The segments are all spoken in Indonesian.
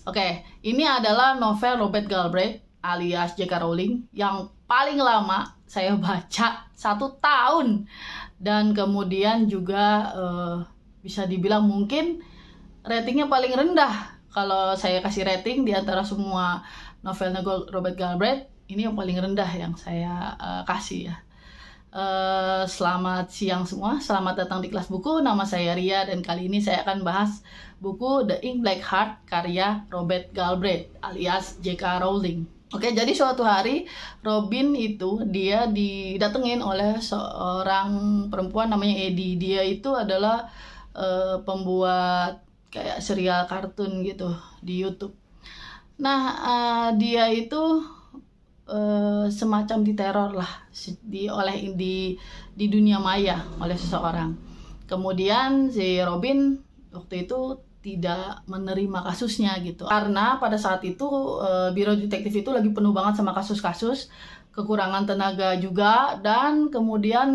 Oke, ini adalah novel Robert Galbraith alias J.K. Rowling yang paling lama saya baca 1 tahun. Dan kemudian juga bisa dibilang mungkin ratingnya paling rendah. Kalau saya kasih rating di antara semua novelnya Robert Galbraith, ini yang paling rendah yang saya kasih ya. Selamat siang semua, selamat datang di kelas buku. Nama saya Ria dan kali ini saya akan bahas buku The Ink Black Heart karya Robert Galbraith alias J.K. Rowling. Oke, jadi suatu hari Robin itu dia didatengin oleh seorang perempuan namanya Eddie. Dia itu adalah pembuat kayak serial kartun gitu di YouTube. Nah, dia itu semacam diteror lah di dunia maya oleh seseorang. Kemudian si Robin waktu itu tidak menerima kasusnya gitu, karena pada saat itu biro detektif itu lagi penuh banget sama kasus-kasus, kekurangan tenaga juga, dan kemudian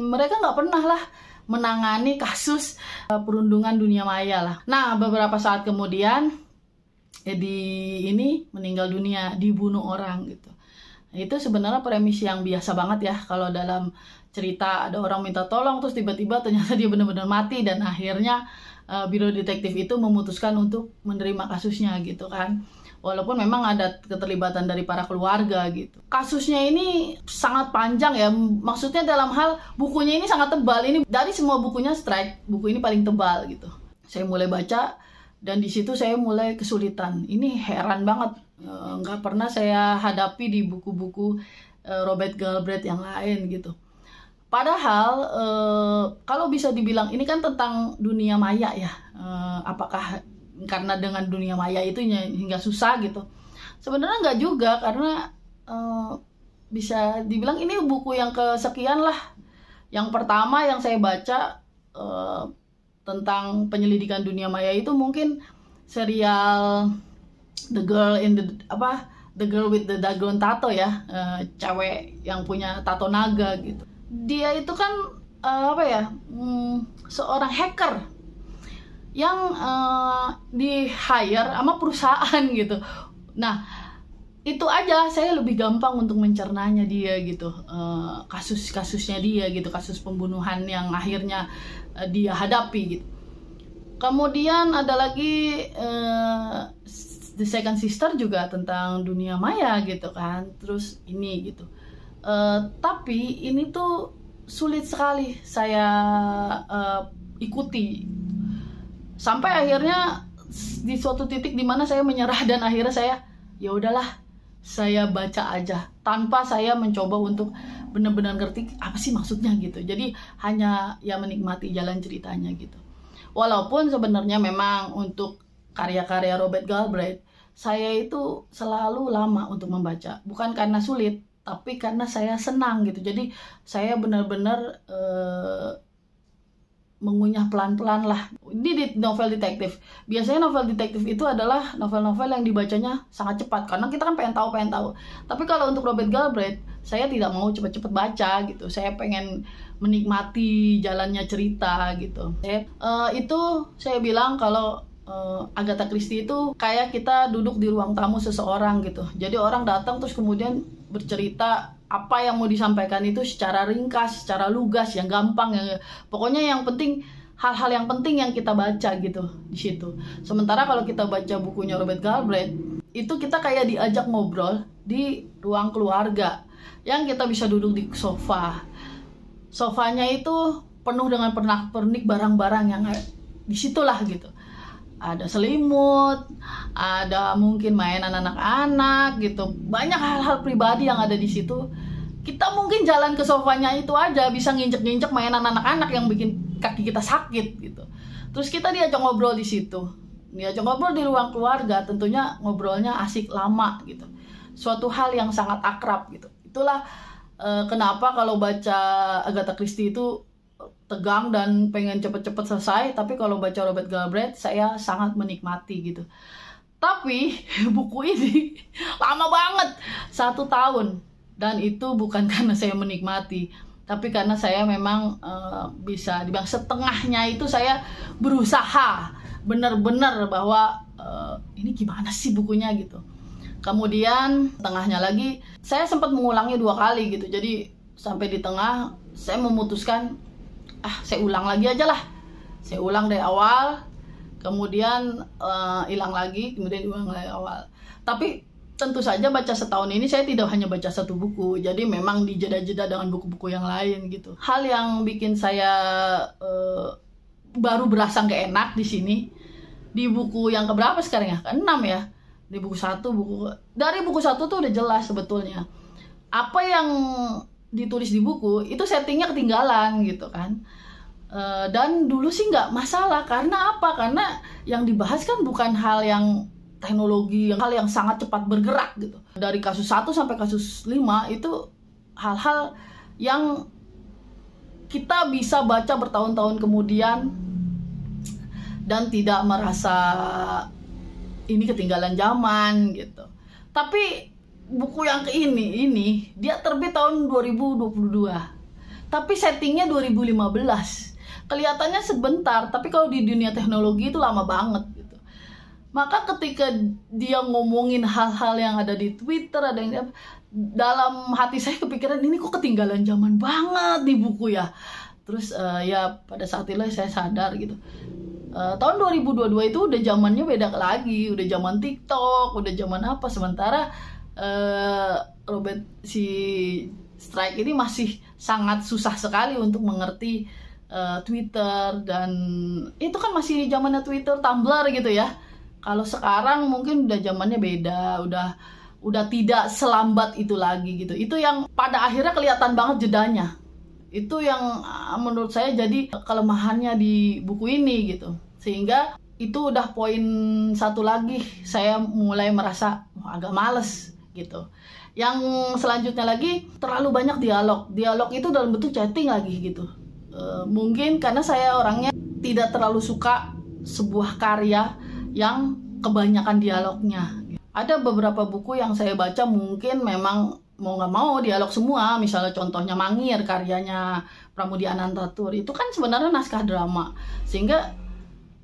mereka nggak pernah lah menangani kasus perundungan dunia maya lah. Nah, beberapa saat kemudian Eddie ini meninggal dunia, dibunuh orang gitu. Itu sebenarnya premisi yang biasa banget ya kalau dalam cerita ada orang minta tolong terus tiba-tiba ternyata dia benar-benar mati dan akhirnya biro detektif itu memutuskan untuk menerima kasusnya gitu kan. Walaupun memang ada keterlibatan dari para keluarga gitu. Kasusnya ini sangat panjang ya, maksudnya dalam hal bukunya ini sangat tebal. Ini dari semua bukunya strike, buku ini paling tebal gitu. Saya mulai baca dan di situ saya mulai kesulitan. Ini heran banget, nggak pernah saya hadapi di buku-buku Robert Galbraith yang lain gitu. Padahal kalau bisa dibilang ini kan tentang dunia maya ya, apakah karena dengan dunia maya itu hingga susah gitu? Sebenarnya nggak juga, karena bisa dibilang ini buku yang kesekian lah. Yang pertama yang saya baca tentang penyelidikan dunia maya itu mungkin serial The Girl with the Dragon Tattoo ya, cewek yang punya tato naga gitu. Dia itu kan seorang hacker yang di-hire sama perusahaan gitu. Nah, itu aja saya lebih gampang untuk mencernanya dia gitu, kasus-kasusnya dia gitu, kasus pembunuhan yang akhirnya dia hadapi gitu. Kemudian ada lagi The Second Sister juga tentang dunia maya gitu kan. Terus ini gitu. Tapi ini tuh sulit sekali saya ikuti. Sampai akhirnya di suatu titik di mana saya menyerah dan akhirnya saya ya udahlah, saya baca aja tanpa saya mencoba untuk benar-benar ngerti apa sih maksudnya gitu. Jadi hanya ya menikmati jalan ceritanya gitu. Walaupun sebenarnya memang untuk karya-karya Robert Galbraith saya itu selalu lama untuk membaca, bukan karena sulit tapi karena saya senang gitu. Jadi saya benar-benar mengunyah pelan-pelan lah. Ini di novel detektif. Biasanya novel detektif itu adalah novel-novel yang dibacanya sangat cepat karena kita kan pengen tahu. Tapi kalau untuk Robert Galbraith, saya tidak mau cepet-cepet baca gitu. Saya pengen menikmati jalannya cerita gitu. Itu saya bilang kalau Agatha Christie itu kayak kita duduk di ruang tamu seseorang gitu. Jadi orang datang terus kemudian bercerita apa yang mau disampaikan itu secara ringkas, secara lugas, yang gampang, yang pokoknya yang penting hal-hal yang penting yang kita baca gitu di situ. Sementara kalau kita baca bukunya Robert Galbraith, itu kita kayak diajak ngobrol di ruang keluarga, yang kita bisa duduk di sofa. Sofanya itu penuh dengan pernak-pernik barang-barang yang disitulah gitu. Ada selimut, ada mungkin mainan anak-anak gitu. Banyak hal-hal pribadi yang ada di situ. Kita mungkin jalan ke sofanya itu aja bisa nginjek-nginjek mainan anak-anak yang bikin kaki kita sakit gitu. Terus kita diajak ngobrol di situ. Diajak ngobrol di ruang keluarga, tentunya ngobrolnya asik lama gitu. Suatu hal yang sangat akrab gitu. Itulah kenapa kalau baca Agatha Christie itu tegang dan pengen cepet-cepet selesai, tapi kalau baca Robert Galbraith saya sangat menikmati gitu. Tapi buku ini lama banget, 1 tahun, dan itu bukan karena saya menikmati, tapi karena saya memang bisa dibilang setengahnya itu saya berusaha benar-benar bahwa ini gimana sih bukunya gitu. Kemudian tengahnya lagi saya sempat mengulangi 2 kali gitu. Jadi sampai di tengah saya memutuskan saya ulang lagi aja lah. Saya ulang dari awal, kemudian hilang lagi, kemudian diulang dari awal. Tapi tentu saja baca setahun ini saya tidak hanya baca 1 buku, jadi memang dijeda-jeda dengan buku-buku yang lain gitu. Hal yang bikin saya baru berasa gak enak di sini, di buku yang keberapa sekarang ya? Ke-6 ya. Di buku 1, dari buku 1 tuh udah jelas sebetulnya. Apa yang ditulis di buku itu settingnya ketinggalan gitu kan. Dan dulu sih nggak masalah, karena apa? Karena yang dibahas kan bukan hal yang teknologi, hal yang sangat cepat bergerak gitu. Dari kasus 1 sampai kasus 5 itu hal-hal yang kita bisa baca bertahun-tahun kemudian dan tidak merasa ini ketinggalan zaman gitu. Tapi buku yang ini dia terbit tahun 2022. Tapi settingnya 2015. Kelihatannya sebentar, tapi kalau di dunia teknologi itu lama banget gitu. Maka ketika dia ngomongin hal-hal yang ada di Twitter, ada yang dalam hati saya kepikiran ini kok ketinggalan zaman banget di buku ya. Terus ya pada saat itu saya sadar gitu. Tahun 2022 itu udah zamannya beda lagi, udah zaman TikTok, udah zaman apa. Sementara Robert si Strike ini masih sangat susah sekali untuk mengerti Twitter, dan itu kan masih zamannya Twitter, Tumblr gitu ya. Kalau sekarang mungkin udah zamannya beda, udah tidak selambat itu lagi gitu. Itu yang pada akhirnya kelihatan banget jedanya. Itu yang menurut saya jadi kelemahannya di buku ini gitu. Sehingga itu udah poin satu lagi, saya mulai merasa agak males gitu. Yang selanjutnya lagi terlalu banyak dialog. Dialog itu dalam bentuk chatting lagi gitu. Mungkin karena saya orangnya tidak terlalu suka sebuah karya yang kebanyakan dialognya. Ada beberapa buku yang saya baca mungkin memang mau nggak mau dialog semua. Misalnya contohnya Mangir, karyanya Pramudia Anantatur. Itu kan sebenarnya naskah drama. Sehingga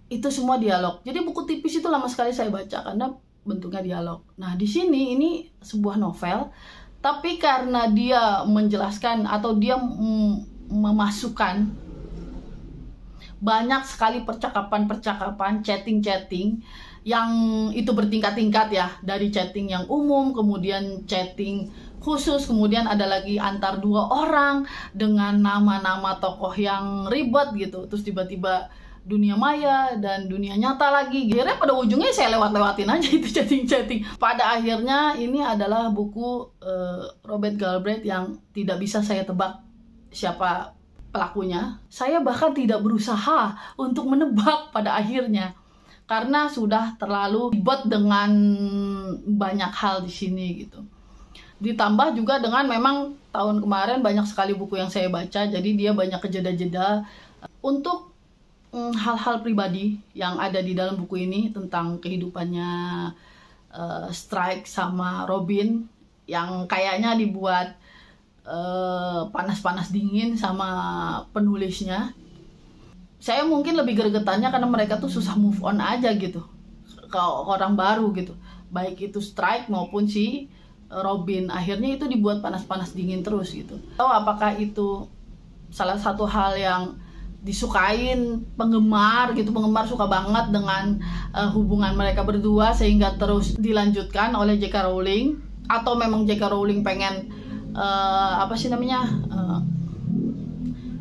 itu semua dialog. Jadi buku tipis itu lama sekali saya baca karena bentuknya dialog. Nah di sini ini sebuah novel. Tapi karena dia menjelaskan atau dia memasukkan banyak sekali percakapan-percakapan, chatting-chatting yang itu bertingkat-tingkat ya, dari chatting yang umum, kemudian chatting khusus, kemudian ada lagi antar 2 orang dengan nama-nama tokoh yang ribet gitu, terus tiba-tiba dunia maya dan dunia nyata lagi. Akhirnya pada ujungnya saya lewat-lewatin aja itu chatting-chatting. Pada akhirnya ini adalah buku Robert Galbraith yang tidak bisa saya tebak siapa pelakunya. Saya bahkan tidak berusaha untuk menebak pada akhirnya karena sudah terlalu ribet dengan banyak hal di sini gitu. Ditambah juga dengan memang tahun kemarin banyak sekali buku yang saya baca, jadi dia banyak kejeda-jeda untuk hal-hal pribadi yang ada di dalam buku ini tentang kehidupannya Strike sama Robin yang kayaknya dibuat panas-panas dingin sama penulisnya. Saya mungkin lebih gregetannya karena mereka tuh susah move on aja gitu ke orang baru gitu, baik itu Strike maupun si Robin. Akhirnya itu dibuat panas-panas dingin terus gitu. Tahu apakah itu salah satu hal yang disukain penggemar gitu, penggemar suka banget dengan hubungan mereka berdua sehingga terus dilanjutkan oleh J.K. Rowling, atau memang J.K. Rowling pengen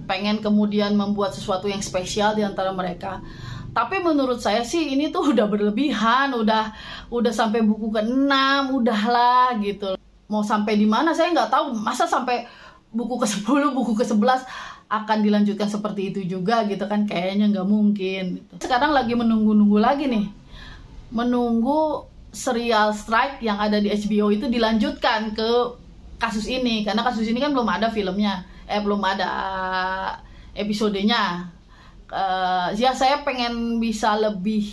pengen kemudian membuat sesuatu yang spesial di antara mereka. Tapi menurut saya sih ini tuh udah berlebihan, udah sampai buku ke-6, udahlah gitu. Mau sampai di mana saya nggak tahu, masa sampai buku ke-10, buku ke-11 akan dilanjutkan seperti itu juga gitu kan, kayaknya nggak mungkin gitu. Sekarang lagi menunggu-nunggu lagi nih, menunggu serial Strike yang ada di HBO itu dilanjutkan ke kasus ini, karena kasus ini kan belum ada filmnya, belum ada episodenya. Ya saya pengen bisa lebih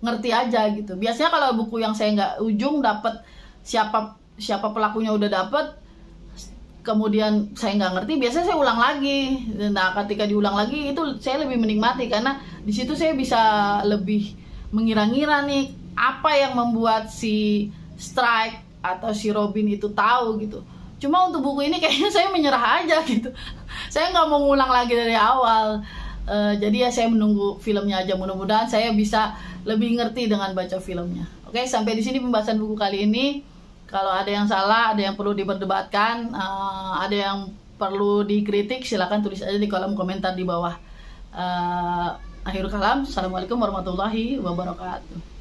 ngerti aja gitu. Biasanya kalau buku yang saya nggak ujung dapat siapa pelakunya udah dapet, kemudian saya nggak ngerti, biasanya saya ulang lagi. Nah ketika diulang lagi itu saya lebih menikmati karena di situ saya bisa lebih mengira-ngira nih apa yang membuat si Strike atau si Robin itu tahu gitu. Cuma untuk buku ini kayaknya saya menyerah aja gitu. Saya nggak mau ngulang lagi dari awal. Jadi ya saya menunggu filmnya aja, mudah-mudahan saya bisa lebih ngerti dengan baca filmnya. Oke, sampai di sini pembahasan buku kali ini. Kalau ada yang salah, ada yang perlu diperdebatkan, ada yang perlu dikritik, silakan tulis aja di kolom komentar di bawah. Akhirul kalam, assalamualaikum warahmatullahi wabarakatuh.